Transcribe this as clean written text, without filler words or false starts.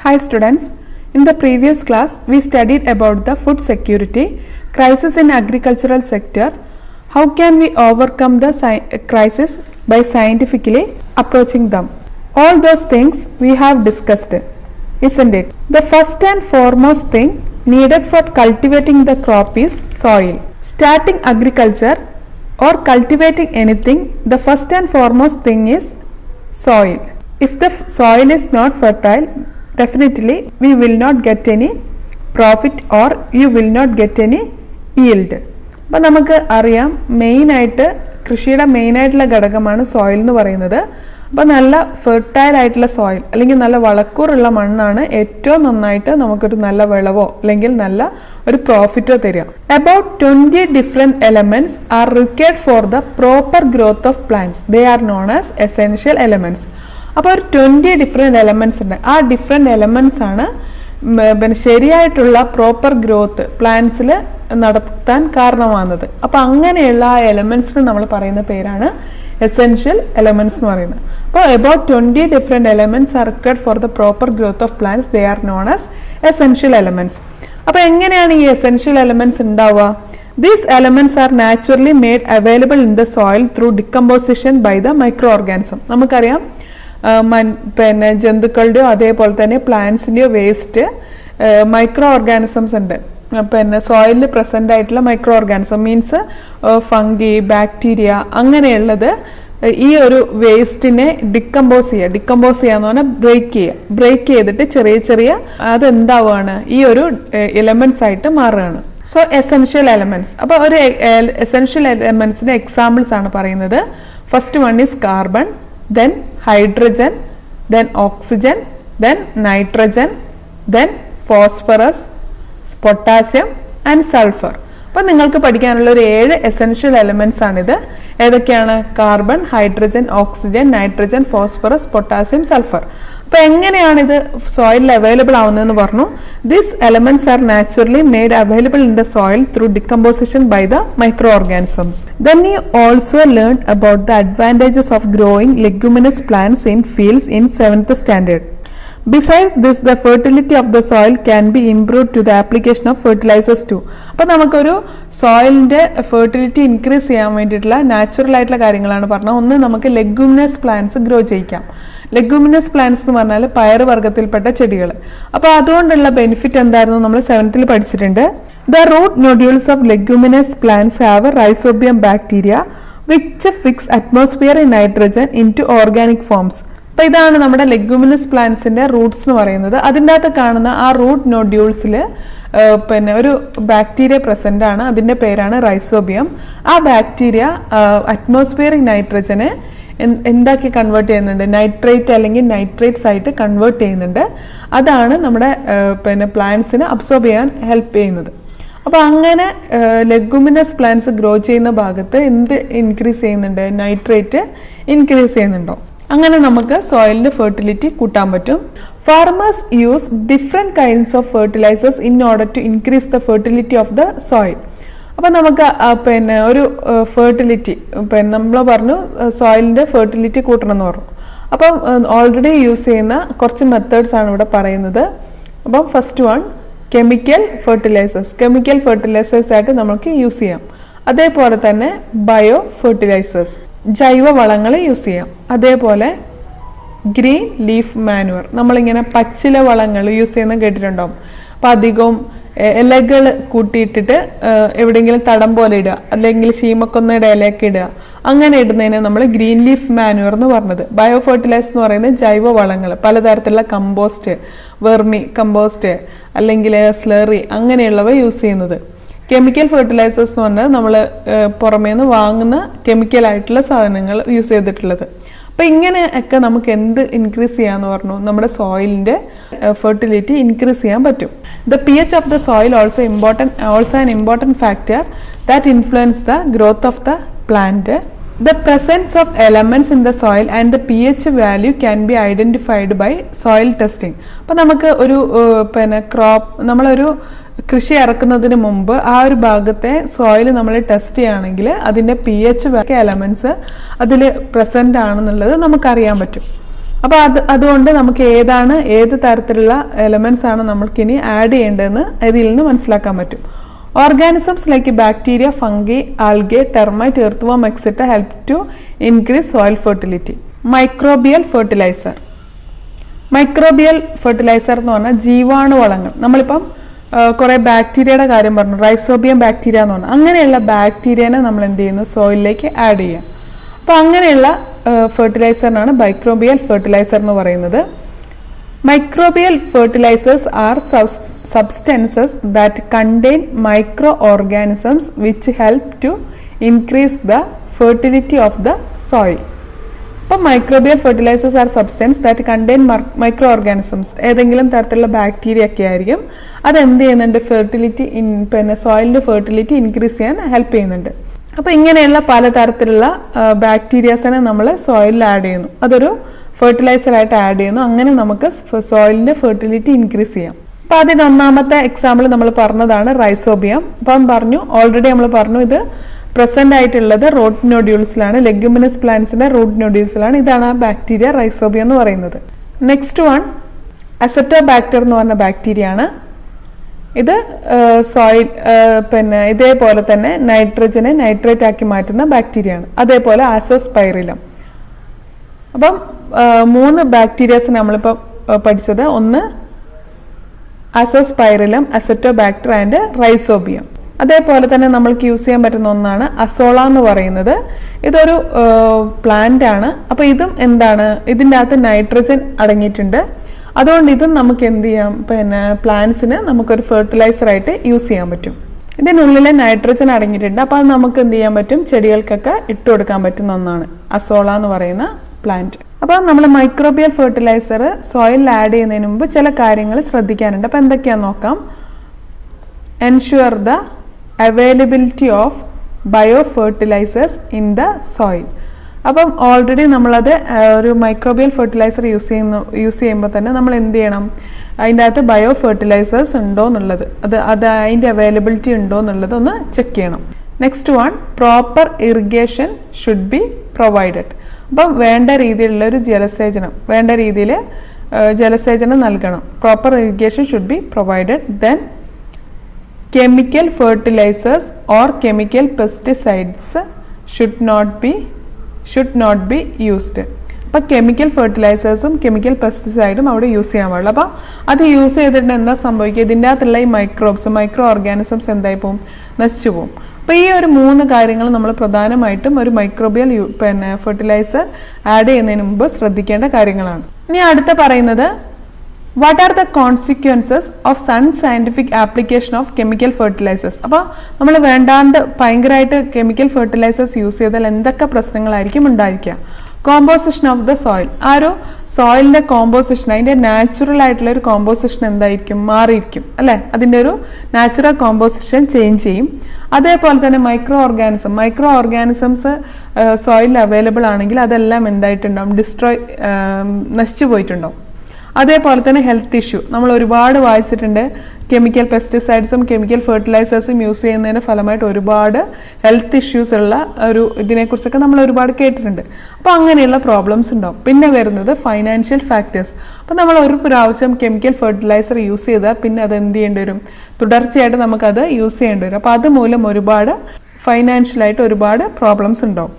Hi students, in the previous class we studied about the food security, crisis in agricultural sector. How can we overcome the crisis by scientifically approaching them? All those things we have discussed, isn't it? The first and foremost thing needed for cultivating the crop is soil. Starting agriculture or cultivating anything, the first and foremost thing is soil. If the soil is not fertile, definitely we will not get any profit or you will not get any yield. അപ്പോൾ നമുക്ക് അറിയാം മെയിനായിട്ട് കൃഷിയുടെ മെയിനായിട്ടുള്ള ഘടകമാണ് soil എന്ന് പറയുന്നത്. അപ്പോൾ നല്ല ഫെർട്ടൈൽ ആയിട്ടുള്ള സോയിൽ അല്ലെങ്കിൽ നല്ല വളക്കൂറുള്ള മണ്ണാണ് ഏറ്റവും നന്നായിട്ട് നമുക്കൊരു നല്ല വിളവോ അല്ലെങ്കിൽ നല്ല ഒരു പ്രോഫിറ്റോ തരിക. About 20 different elements are required for the proper growth of plants. They are known as essential elements. അപ്പോൾ ഒരു 20 ഡിഫറെന്റ് എലമെന്റ്സ് ഉണ്ട്. ആ ഡിഫറെന്റ് എലമെന്റ്സ് ആണ് ശരിയായിട്ടുള്ള പ്രോപ്പർ ഗ്രോത്ത് പ്ലാന്റ്സിൽ നടത്താൻ കാരണമാകുന്നത്. അപ്പോൾ അങ്ങനെയുള്ള ആ എലമെന്റ്സിന് നമ്മൾ പറയുന്ന പേരാണ് എസെൻഷ്യൽ എലമെന്റ്സ് എന്ന് പറയുന്നത്. അപ്പോൾ about 20 different elements are required for the proper growth of plants. They are known as essential elements. അപ്പോൾ എങ്ങനെയാണ് ഈ എസെൻഷ്യൽ എലമെന്റ്സ് ഉണ്ടാവുക? These elements are naturally made available in the soil through decomposition by the microorganism. നമുക്കറിയാം പിന്നെ ജന്തുക്കളുടെയോ അതേപോലെ തന്നെ പ്ലാന്റ്സിൻ്റെയോ waste micro organisms ഉണ്ട്. പിന്നെ സോയിലിൽ പ്രസന്റ് ആയിട്ടുള്ള micro organism means fungi, bacteria അങ്ങനെയുള്ളത് ഈ ഒരു വേസ്റ്റിനെ ഡിക്കമ്പോസ് ചെയ്യാന്ന് പറഞ്ഞാൽ ബ്രേക്ക് ചെയ്തിട്ട് ചെറിയ അതെന്താവുകയാണ് ഈ ഒരു എലമെന്റ്സ് ആയിട്ട് മാറുകയാണ്. So essential elements. അപ്പോൾ ഒരു എസെൻഷ്യൽ എലമെന്റ്സിന്റെ എക്സാമ്പിൾസ് ആണ് പറയുന്നത്. First one is carbon, then hydrogen, then oxygen, then nitrogen, then phosphorus, potassium and sulfur. അപ്പോൾ നിങ്ങൾക്ക് പഠിക്കാനുള്ള ഒരു 7 എസെൻഷ്യൽ എലമെന്റ്സ് ആണിത്. ഏതൊക്കെയാണ്? Carbon, hydrogen, oxygen, nitrogen, phosphorus, potassium, sulphur. അപ്പോൾ എങ്ങനെയാണ് ഇത് സോയിലിൽ അവൈലബിൾ ആവുന്നതെന്ന് പറഞ്ഞു. These elements are naturally made available in the soil through decomposition by the microorganisms. Then you also learned about the advantages of growing leguminous plants in fields in 7th standard. Besides this, the fertility of the soil can be improved to the application of fertilizers too. അപ്പോൾ നമുക്കൊരു സോയിലിന്റെ fertility increase ചെയ്യാൻ വേണ്ടിയിട്ടുള്ള natural ആയിട്ടുള്ള കാര്യങ്ങളാണ് പറഞ്ഞത്. ഒന്ന്, നമുക്ക് leguminous plants grow ചെയ്യിക്കാം. ലെഗുമിനസ് പ്ലാന്റ്സ് എന്ന് പറഞ്ഞാൽ പയർ വർഗ്ഗത്തിൽപ്പെട്ട ചെടികൾ. അപ്പോൾ അതുകൊണ്ടുള്ള ബെനിഫിറ്റ് എന്തായിരുന്നു നമ്മൾ 7th പഠിച്ചിട്ടുണ്ട്. The root nodules of leguminous plants have a rhizobium bacteria which fix atmospheric nitrogen into organic forms. അപ്പൊ ഇതാണ് നമ്മുടെ ലെഗുമിനസ് പ്ലാന്റ്സിന്റെ റൂട്ട്സ് എന്ന് പറയുന്നത്. അതിൻ്റെ അകത്ത് കാണുന്ന ആ റൂട്ട് നോഡ്യൂൾസിൽ പിന്നെ ഒരു ബാക്ടീരിയ പ്രസന്റ് ആണ്. അതിന്റെ പേരാണ് റൈസോബിയം. ആ ബാക്ടീരിയ അറ്റ്മോസ്ഫിയറിക് നൈട്രജനെ എന്താക്കി കൺവേർട്ട് ചെയ്യുന്നുണ്ട്? നൈട്രേറ്റ് അല്ലെങ്കിൽ നൈട്രേറ്റ്സ് ആയിട്ട് കൺവേർട്ട് ചെയ്യുന്നുണ്ട്. അതാണ് നമ്മുടെ പിന്നെ പ്ലാന്റ്സിനെ അബ്സോർബ് ചെയ്യാൻ ഹെൽപ്പ് ചെയ്യുന്നത്. അപ്പോൾ അങ്ങനെ ലെഗുമിനസ് പ്ലാന്റ്സ് ഗ്രോ ചെയ്യുന്ന ഭാഗത്ത് എന്ത് ഇൻക്രീസ് ചെയ്യുന്നുണ്ട്? നൈട്രേറ്റ് ഇൻക്രീസ് ചെയ്യുന്നുണ്ടോ? അങ്ങനെ നമുക്ക് സോയിലിന്റെ ഫെർട്ടിലിറ്റി കൂട്ടാൻ പറ്റും. Farmers use different kinds of fertilisers in order to increase the fertility of the soil. അപ്പം നമുക്ക് പിന്നെ ഒരു ഫെർട്ടിലിറ്റി പിന്നെ നമ്മൾ പറഞ്ഞു സോയിലിന്റെ ഫെർട്ടിലിറ്റി കൂട്ടണം എന്ന് പറഞ്ഞു. അപ്പം ഓൾറെഡി യൂസ് ചെയ്യുന്ന കുറച്ച് മെത്തേഡ്സ് ആണ് ഇവിടെ പറയുന്നത്. അപ്പം ഫസ്റ്റ് വൺ കെമിക്കൽ ഫെർട്ടിലൈസേഴ്സ് ആയിട്ട് നമുക്ക് യൂസ് ചെയ്യാം. അതേപോലെ തന്നെ ബയോ ഫെർട്ടിലൈസേഴ്സ്, ജൈവ വളങ്ങൾ യൂസ് ചെയ്യാം. അതേപോലെ ഗ്രീൻ ലീഫ് മാനുവർ, നമ്മളിങ്ങനെ പച്ചില വളങ്ങൾ യൂസ് ചെയ്യുന്ന കേട്ടിട്ടുണ്ടാവും. അപ്പം അധികവും ഇലകൾ കൂട്ടിയിട്ടിട്ട് എവിടെയെങ്കിലും തടം പോലെ ഇടുക, അല്ലെങ്കിൽ ശീമക്കൊന്നയുടെ ഇലയൊക്കെ ഇടുക. അങ്ങനെ ഇടുന്നതിന് നമ്മൾ ഗ്രീൻ ലീഫ് മാനുവർ എന്ന് പറഞ്ഞത്. ബയോ ഫെർട്ടിലൈസർ എന്ന് പറയുന്നത് ജൈവ വളങ്ങൾ, പലതരത്തിലുള്ള കമ്പോസ്റ്റ്, വെർമി കമ്പോസ്റ്റ് അല്ലെങ്കിൽ സ്ലറി അങ്ങനെയുള്ളവ യൂസ് ചെയ്യുന്നത്. കെമിക്കൽ ഫെർട്ടിലൈസേഴ്സ് എന്ന് പറഞ്ഞാൽ നമ്മൾ പുറമേ നിന്ന് വാങ്ങുന്ന കെമിക്കലായിട്ടുള്ള സാധനങ്ങൾ യൂസ് ചെയ്തിട്ടുള്ളത്. അപ്പം ഇങ്ങനെയൊക്കെ നമുക്ക് എന്ത് ഇൻക്രീസ് ചെയ്യാന്ന് പറഞ്ഞു? നമ്മുടെ സോയിലിന്റെ ഫെർട്ടിലിറ്റി ഇൻക്രീസ് ചെയ്യാൻ പറ്റും. The pH of the soil also an important factor that influence the growth of the plant. The presence of elements in the soil and the pH value can be identified by soil testing. അപ്പോൾ നമുക്ക് ഒരു പിന്നെ നമ്മളൊരു കൃഷി ഇറക്കുന്നതിന് മുമ്പ് ആ ഒരു ഭാഗത്തെ സോയിൽ നമ്മൾ ടെസ്റ്റ് ചെയ്യുകയാണെങ്കിൽ അതിൻ്റെ pH എലമെന്റ്സ് അതിൽ പ്രസന്റ് ആണെന്നുള്ളത് നമുക്കറിയാൻ പറ്റും. അപ്പോൾ അതുകൊണ്ട് നമുക്ക് ഏത് തരത്തിലുള്ള എലമെന്റ്സ് ആണ് നമ്മൾക്ക് ഇനി ആഡ് ചെയ്യേണ്ടതെന്ന് ഇതിൽ നിന്ന് മനസ്സിലാക്കാൻ പറ്റും. Organisms like bacteria, fungi, algae, termite, earthworm, etc. help to increase soil fertility. Microbial fertilizer. Microbial fertiliser എന്ന് പറഞ്ഞാൽ ജീവാണുവളങ്ങൾ. നമ്മളിപ്പം കുറെ ബാക്ടീരിയയുടെ കാര്യം പറഞ്ഞു, റൈസോബിയം ബാക്ടീരിയ എന്ന് പറഞ്ഞാൽ അങ്ങനെയുള്ള ബാക്ടീരിയനെ നമ്മൾ എന്ത് ചെയ്യുന്നു, സോയിലിലേക്ക് ആഡ് ചെയ്യുക. അപ്പോൾ അങ്ങനെയുള്ള ഫെർട്ടിലൈസറിനാണ് മൈക്രോബിയൽ ഫെർട്ടിലൈസർ എന്ന് പറയുന്നത്. Microbial fertilizers are substances that contain microorganisms which help to increase the fertility of the soil. അപ്പോൾ microbial fertilizers are substances that contain microorganisms. ഏതെങ്കിലും തരത്തിലുള്ള ബാക്ടീരിയ ഒക്കെ ആയിരിക്കും. അത് എന്ത് ചെയ്യുന്നുണ്ട്, ഫെർട്ടിലിറ്റി സോയിലിൻ്റെ ഫെർട്ടിലിറ്റി ഇൻക്രീസ് ചെയ്യാൻ ഹെൽപ്പ് ചെയ്യുന്നുണ്ട്. അപ്പോൾ ഇങ്ങനെയുള്ള പലതരത്തിലുള്ള ബാക്ടീരിയാസിനെ നമ്മൾ സോയിലിൽ ആഡ് ചെയ്യുന്നു, അതൊരു ഫെർട്ടിലൈസർ ആയിട്ട് ആഡ് ചെയ്യുന്നു. അങ്ങനെ നമുക്ക് സോയിലിന്റെ ഫെർട്ടിലിറ്റി ഇൻക്രീസ് ചെയ്യാം. അപ്പൊ അതിന് ഒന്നാമത്തെ എക്സാമ്പിൾ നമ്മൾ പറഞ്ഞതാണ് റൈസോബിയം. അപ്പം ഓൾറെഡി നമ്മൾ പറഞ്ഞു ഇത് പ്രസന്റ് ആയിട്ടുള്ളത് റൂട്ട് നോഡ്യൂൾസിലാണ്, ലെഗ്യുമിനസ് പ്ലാന്റ്സിന്റെ റൂട്ട് നോഡ്യൂൾസിലാണ്. ഇതാണ് ആ ബാക്ടീരിയ റൈസോബിയം എന്ന് പറയുന്നത്. നെക്സ്റ്റ് വൺ അസറ്റോബാക്ടർ എന്ന് പറഞ്ഞ ബാക്ടീരിയ ആണ്. ഇത് സോയിൽ ഇതേപോലെ തന്നെ നൈട്രജനെ നൈട്രേറ്റ് ആക്കി മാറ്റുന്ന ബാക്ടീരിയ ആണ്. അതേപോലെ ആസോസ്പൈറിലം. അപ്പം 3 ബാക്ടീരിയസ് നമ്മളിപ്പോൾ പഠിച്ചത്, ഒന്ന് അസോസ്പൈറിലം, അസറ്റോബാക്ടർ ആൻഡ് റൈസോബിയം. അതേപോലെ തന്നെ നമ്മൾക്ക് യൂസ് ചെയ്യാൻ പറ്റുന്ന ഒന്നാണ് അസോള എന്ന് പറയുന്നത്. ഇതൊരു പ്ലാന്റ് ആണ്. അപ്പോൾ ഇതും എന്താണ്, ഇതിൻ്റെ അകത്ത് നൈട്രജൻ അടങ്ങിയിട്ടുണ്ട്. അതുകൊണ്ട് ഇതും നമുക്ക് എന്ത് ചെയ്യാം, പ്ലാന്റ്സിന് നമുക്കൊരു ഫെർട്ടിലൈസർ ആയിട്ട് യൂസ് ചെയ്യാൻ പറ്റും. ഇതിനുള്ളിൽ നൈട്രജൻ അടങ്ങിയിട്ടുണ്ട്. അപ്പോൾ അത് നമുക്ക് എന്ത് ചെയ്യാൻ പറ്റും, ചെടികൾക്കൊക്കെ ഇട്ട് കൊടുക്കാൻ പറ്റുന്ന ഒന്നാണ് അസോള എന്ന് പറയുന്ന പ്ലാന്റ്. അപ്പോൾ നമ്മൾ മൈക്രോബിയൽ ഫെർട്ടിലൈസർ സോയിലിൽ ആഡ് ചെയ്യുന്നതിന് മുമ്പ് ചില കാര്യങ്ങൾ ശ്രദ്ധിക്കാനുണ്ട്. അപ്പോൾ എന്തൊക്കെയാണെന്ന് നോക്കാം. Ensure the availability of bio fertilisers in the soil. അപ്പം ഓൾറെഡി നമ്മളത് ഒരു മൈക്രോബിയൽ ഫെർട്ടിലൈസർ യൂസ് ചെയ്യുമ്പോൾ തന്നെ നമ്മൾ എന്ത് ചെയ്യണം, അതിൻ്റെ അകത്ത് ബയോ ഫെർട്ടിലൈസേഴ്സ് ഉണ്ടോ എന്നുള്ളത്, അതിൻ്റെ അവൈലബിലിറ്റി ഉണ്ടോ എന്നുള്ളത് ഒന്ന് ചെക്ക് ചെയ്യണം. Next one, proper irrigation should be provided. അപ്പം വേണ്ട രീതിയിലുള്ള ഒരു വേണ്ട രീതിയിൽ ജലസേചനം നൽകണം. Proper irrigation should be provided. Then chemical fertilisers or chemical pesticides should not be used. അപ്പം കെമിക്കൽ ഫെർട്ടിലൈസേഴ്സും കെമിക്കൽ പെസ്റ്റിസൈഡും അവിടെ യൂസ് ചെയ്യാൻ പാടില്ല. അപ്പം അത് യൂസ് ചെയ്തിട്ട് എന്താ സംഭവിക്കുക, ഇതിൻ്റെ അകത്തുള്ള ഈ മൈക്രോ ഓർഗാനിസംസ് എന്തായി പോവും, നശിച്ചു പോവും. അപ്പോൾ ഈ ഒരു 3 കാര്യങ്ങൾ നമ്മൾ പ്രധാനമായിട്ടും ഒരു മൈക്രോബിയൽ ഫെർട്ടിലൈസർ ആഡ് ചെയ്യുന്നതിന് മുമ്പ് ശ്രദ്ധിക്കേണ്ട കാര്യങ്ങളാണ്. ഇനി അടുത്ത പറയുന്നത്, what are the consequences of unscientific application of chemical fertilisers. അപ്പോൾ നമ്മൾ വേണ്ടാണ്ട് ഭയങ്കരമായിട്ട് കെമിക്കൽ ഫെർട്ടിലൈസേഴ്സ് യൂസ് ചെയ്താൽ എന്തൊക്കെ പ്രശ്നങ്ങളായിരിക്കും ഉണ്ടായിരിക്കുക. Composition of the soil. ആ ഒരു സോയിലിന്റെ കോമ്പോസിഷൻ, അതിന്റെ നാച്ചുറൽ ആയിട്ടുള്ള ഒരു കോമ്പോസിഷൻ എന്തായിരിക്കും, മാറിയിരിക്കും അല്ലെ. അതിന്റെ ഒരു നാച്ചുറൽ കോമ്പോസിഷൻ ചേഞ്ച് ചെയ്യും. അതേപോലെ തന്നെ മൈക്രോ ഓർഗാനിസംസ് സോയിലിൽ അവൈലബിൾ ആണെങ്കിൽ അതെല്ലാം എന്തായിട്ടുണ്ടാവും, നശിച്ചു പോയിട്ടുണ്ടാവും. അതേപോലെ തന്നെ ഹെൽത്ത് ഇഷ്യൂ നമ്മൾ ഒരുപാട് വായിച്ചിട്ടുണ്ട്. കെമിക്കൽ പെസ്റ്റിസൈഡ്സും കെമിക്കൽ ഫെർട്ടിലൈസേഴ്സും യൂസ് ചെയ്യുന്നതിന് ഫലമായിട്ട് ഒരുപാട് ഹെൽത്ത് ഇഷ്യൂസ് ഉള്ള ഇതിനെക്കുറിച്ചൊക്കെ നമ്മൾ ഒരുപാട് കേട്ടിട്ടുണ്ട്. അപ്പോൾ അങ്ങനെയുള്ള പ്രോബ്ലംസ് ഉണ്ടാവും. പിന്നെ വരുന്നത് ഫൈനാൻഷ്യൽ ഫാക്ടേഴ്സ്. അപ്പോൾ നമ്മൾ ഒരു പ്രാവശ്യം കെമിക്കൽ ഫെർട്ടിലൈസർ യൂസ് ചെയ്താൽ പിന്നെ അത് എന്ത് ചെയ്യേണ്ടി വരും, തുടർച്ചയായിട്ട് നമുക്കത് യൂസ് ചെയ്യേണ്ടി വരും. അപ്പോൾ അതുമൂലം ഫൈനാൻഷ്യലായിട്ട് ഒരുപാട് പ്രോബ്ലംസ് ഉണ്ടാവും.